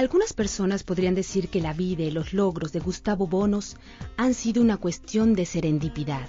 Algunas personas podrían decir que la vida y los logros de Gustavo Bounous han sido una cuestión de serendipidad.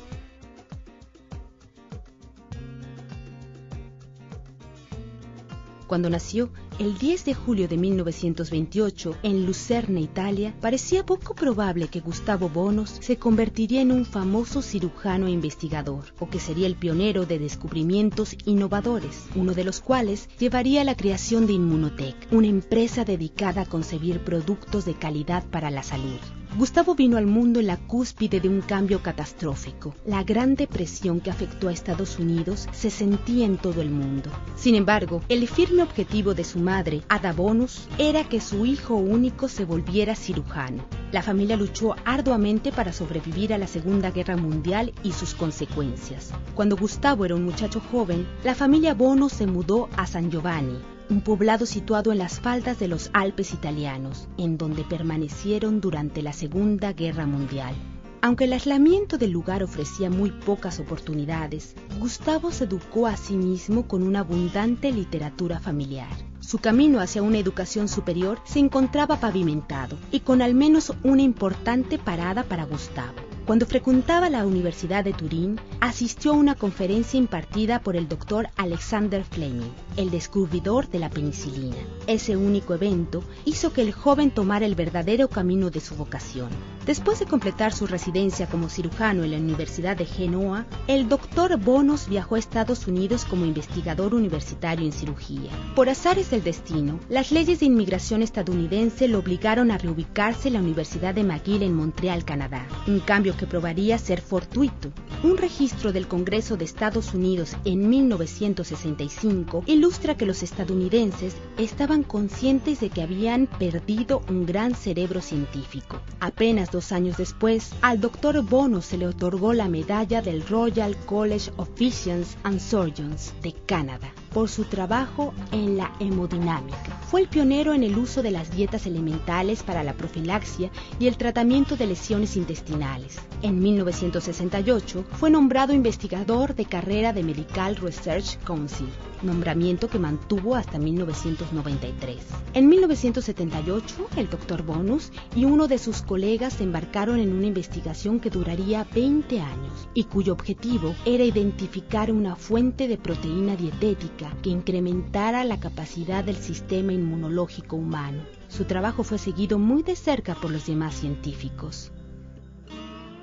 Cuando nació, el 10 de julio de 1928, en Lucerna, Italia, parecía poco probable que Gustavo Bounous se convertiría en un famoso cirujano e investigador, o que sería el pionero de descubrimientos innovadores, uno de los cuales llevaría a la creación de Immunotec, una empresa dedicada a concebir productos de calidad para la salud. Gustavo vino al mundo en la cúspide de un cambio catastrófico. La Gran Depresión que afectó a Estados Unidos se sentía en todo el mundo. Sin embargo, el firme objetivo de su madre, Ada Bounous, era que su hijo único se volviera cirujano. La familia luchó arduamente para sobrevivir a la Segunda Guerra Mundial y sus consecuencias. Cuando Gustavo era un muchacho joven, la familia Bounous se mudó a San Giovanni, un poblado situado en las faldas de los Alpes italianos, en donde permanecieron durante la Segunda Guerra Mundial. Aunque el aislamiento del lugar ofrecía muy pocas oportunidades, Gustavo se educó a sí mismo con una abundante literatura familiar. Su camino hacia una educación superior se encontraba pavimentado y con al menos una importante parada para Gustavo. Cuando frecuentaba la Universidad de Turín, asistió a una conferencia impartida por el doctor Alexander Fleming, el descubridor de la penicilina. Ese único evento hizo que el joven tomara el verdadero camino de su vocación. Después de completar su residencia como cirujano en la Universidad de Génova, el doctor Bounous viajó a Estados Unidos como investigador universitario en cirugía. Por azares del destino, las leyes de inmigración estadounidense lo obligaron a reubicarse en la Universidad de McGill en Montreal, Canadá, un cambio que probaría ser fortuito. Un registro del Congreso de Estados Unidos en 1965 ilustra que los estadounidenses estaban conscientes de que habían perdido un gran cerebro científico. Apenas 2 años después, al Dr. Bounous se le otorgó la medalla del Royal College of Physicians and Surgeons de Canadá por su trabajo en la hemodinámica. Fue el pionero en el uso de las dietas elementales para la profilaxia y el tratamiento de lesiones intestinales. En 1968 fue nombrado investigador de carrera de Medical Research Council, nombramiento que mantuvo hasta 1993. En 1978, el Dr. Bounous y uno de sus colegas se embarcaron en una investigación que duraría 20 años y cuyo objetivo era identificar una fuente de proteína dietética que incrementara la capacidad del sistema inmunológico humano. Su trabajo fue seguido muy de cerca por los demás científicos.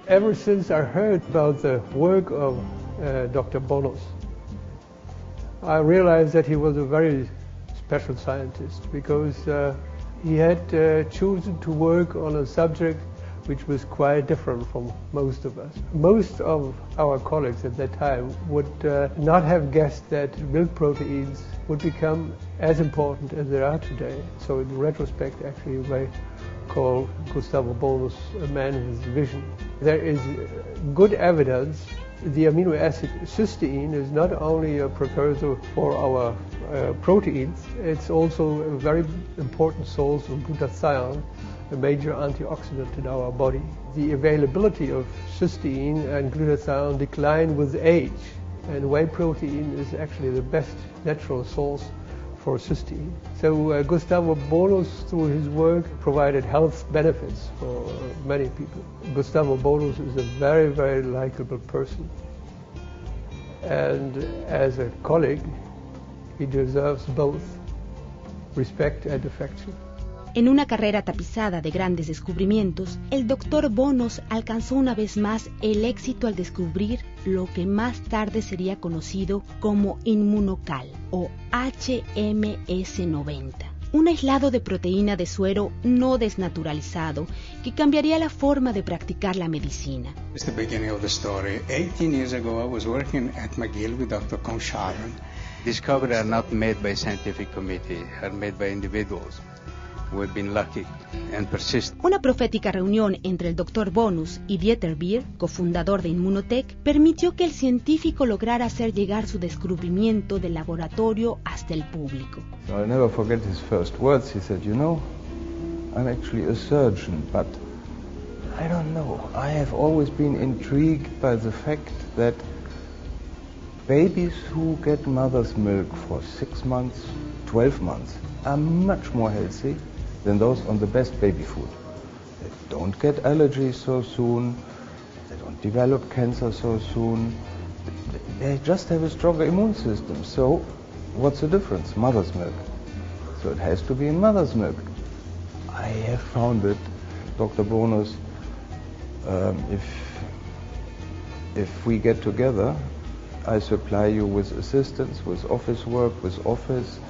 Ever since I heard about the work of Dr. Bounous, I realized that he was a very special scientist because he had chosen to work on a subject which was quite different from most of us. Most of our colleagues at that time would not have guessed that milk proteins would become as important as they are today. So in retrospect, actually, you may call Gustavo Bounous a man in his vision. There is good evidence the amino acid cysteine is not only a precursor for our proteins, it's also a very important source of glutathione, a major antioxidant in our body. The availability of cysteine and glutathione decline with age, and whey protein is actually the best natural source for cysteine. So Gustavo Bounous, through his work, provided health benefits for many people. Gustavo Bounous is a very, very likable person, and as a colleague, he deserves both respect and affection. En una carrera tapizada de grandes descubrimientos, el Dr. Bounous alcanzó una vez más el éxito al descubrir lo que más tarde sería conocido como immunocal o HMS90, un aislado de proteína de suero no desnaturalizado que cambiaría la forma de practicar la medicina. It's the beginning of the story. 18 years ago, I was working at McGill with Dr. Consharon. Discoveries are not made by a scientific committee, are made by individuals. We've been lucky and persistent. Una profética reunión entre el Dr. Bounous y Dieter Beer, cofundador de Immunotec, permitió que el científico lograra hacer llegar su descubrimiento del laboratorio hasta el público. I'll never forget his first words. He said, "You know, I'm actually a surgeon, but I don't know. I have always been intrigued by the fact that babies who get mother's milk for 6 months, 12 months, are much more healthy than those on the best baby food. They don't get allergies so soon, they don't develop cancer so soon, they just have a stronger immune system. So what's the difference? Mother's milk. So it has to be in mother's milk. I have found it, Dr. Bounous, if we get together, I supply you with assistance, with office work, with office.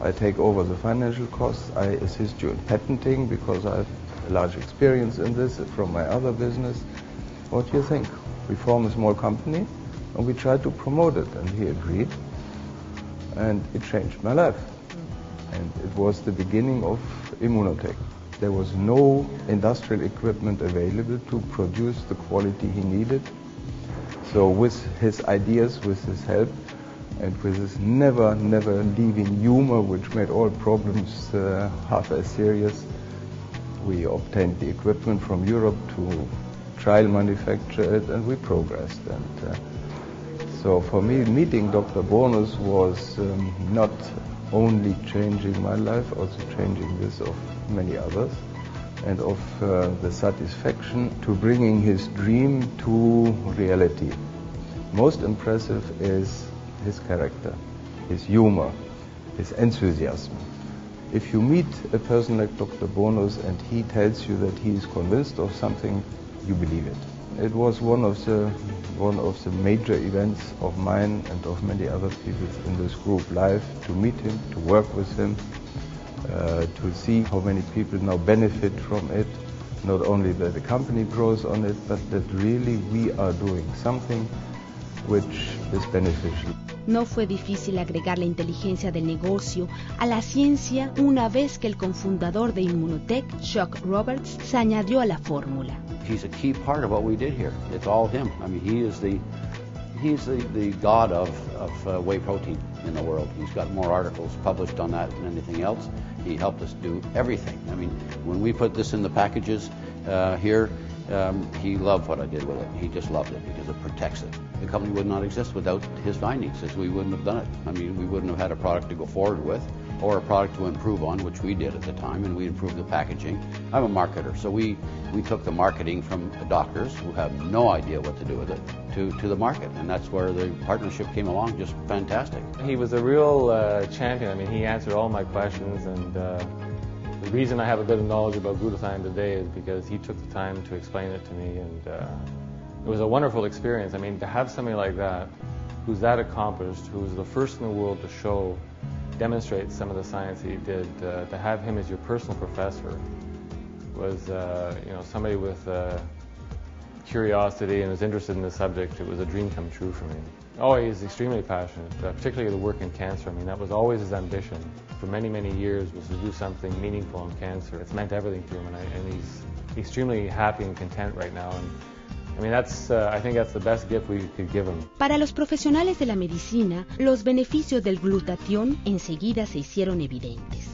I take over the financial costs. I assist you in patenting because I have a large experience in this from my other business. What do you think? We form a small company and we try to promote it. And he agreed. And it changed my life. And it was the beginning of immunotech. There was no industrial equipment available to produce the quality he needed. So with his ideas, with his help, and with his never leaving humor, which made all problems half as serious, we obtained the equipment from Europe to trial manufacture it, and we progressed. And so for me, meeting Dr. Bounous was not only changing my life, also changing this of many others, and of the satisfaction to bringing his dream to reality. Most impressive is his character, his humor, his enthusiasm. If you meet a person like Dr. Bounous and he tells you that he is convinced of something, you believe it. It was one of the major events of mine and of many other people in this group live, to meet him, to work with him, to see how many people now benefit from it, not only that the company grows on it, but that really we are doing something which is beneficial. No fue difícil agregar la inteligencia del negocio a la ciencia una vez que el cofundador de Immunotech, Chuck Roberts, se añadió a la fórmula. He's a key part of what we did here. It's all him. I mean, he's the god of whey protein in the world. He's got more articles published on that than anything else. He helped us do everything. I mean, when we put this in the packages here, he loved what I did with it. He just loved it because it protects it. The company would not exist without his findings, as we wouldn't have done it. I mean, we wouldn't have had a product to go forward with, or a product to improve on, which we did at the time, and we improved the packaging. I'm a marketer, so we took the marketing from the doctors who have no idea what to do with it to the market, and that's where the partnership came along, just fantastic. He was a real champion. I mean, he answered all my questions, and the reason I have a bit of knowledge about glutathione today is because he took the time to explain it to me, and it was a wonderful experience. I mean, to have somebody like that, who's that accomplished, who's the first in the world to demonstrate some of the science he did, to have him as your personal professor was, somebody with curiosity and was interested in the subject. It was a dream come true for me. Oh, he's extremely passionate, particularly the work in cancer. I mean, that was always his ambition for many, many years, was to do something meaningful in cancer. It's meant everything to him, and he's extremely happy and content right now. And I mean, I think that's the best gift we could give him. Para los profesionales de la medicina, los beneficios del glutatión enseguida se hicieron evidentes.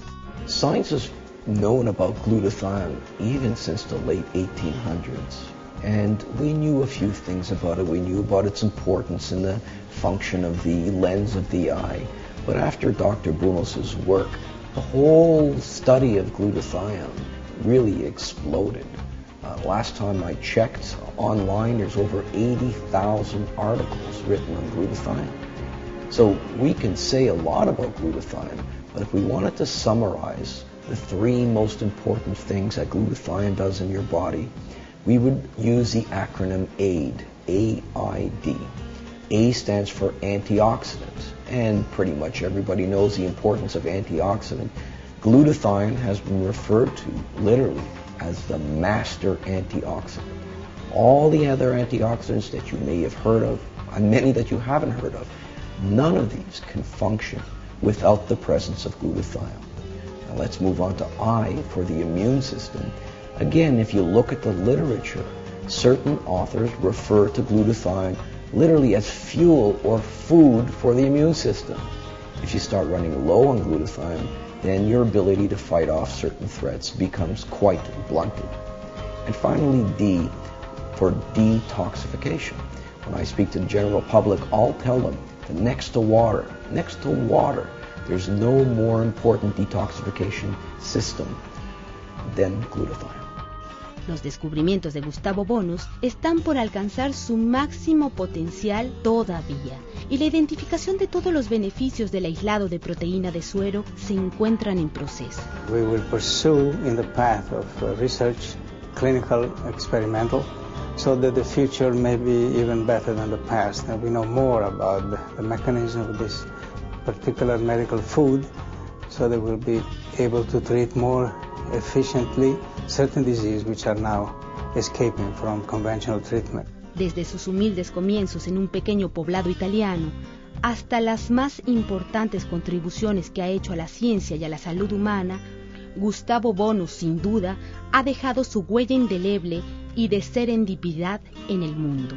Science has known about glutathione even since the late 1800s. And we knew a few things about it. We knew about its importance in the function of the lens of the eye. But after Dr. Bounous' work, the whole study of glutathione really exploded. Last time I checked online, there's over 80,000 articles written on glutathione. So we can say a lot about glutathione, but if we wanted to summarize the three most important things that glutathione does in your body, we would use the acronym AID, A-I-D. A stands for antioxidant, and pretty much everybody knows the importance of antioxidant. Glutathione has been referred to literally as the master antioxidant. All the other antioxidants that you may have heard of, and many that you haven't heard of, none of these can function without the presence of glutathione. Now let's move on to I for the immune system. Again, if you look at the literature, certain authors refer to glutathione literally as fuel or food for the immune system. If you start running low on glutathione, then your ability to fight off certain threats becomes quite blunted. And finally, D for detoxification. When I speak to the general public, I'll tell them that next to water, there's no more important detoxification system than glutathione. Los descubrimientos de Gustavo Bounous están por alcanzar su máximo potencial todavía, y la identificación de todos los beneficios del aislado de proteína de suero se encuentran en proceso. We will pursue in the path of research, clinical, experimental, so that the future may be even better than the past. And we know more about the mechanism of this particular medical food, so that we'll be able to treat more efficiently certain diseases which are now escaping from conventional treatment. Desde sus humildes comienzos en un pequeño poblado italiano hasta las más importantes contribuciones que ha hecho a la ciencia y a la salud humana, Gustavo Bounous, sin duda, ha dejado su huella indeleble y de serendipidad en el mundo.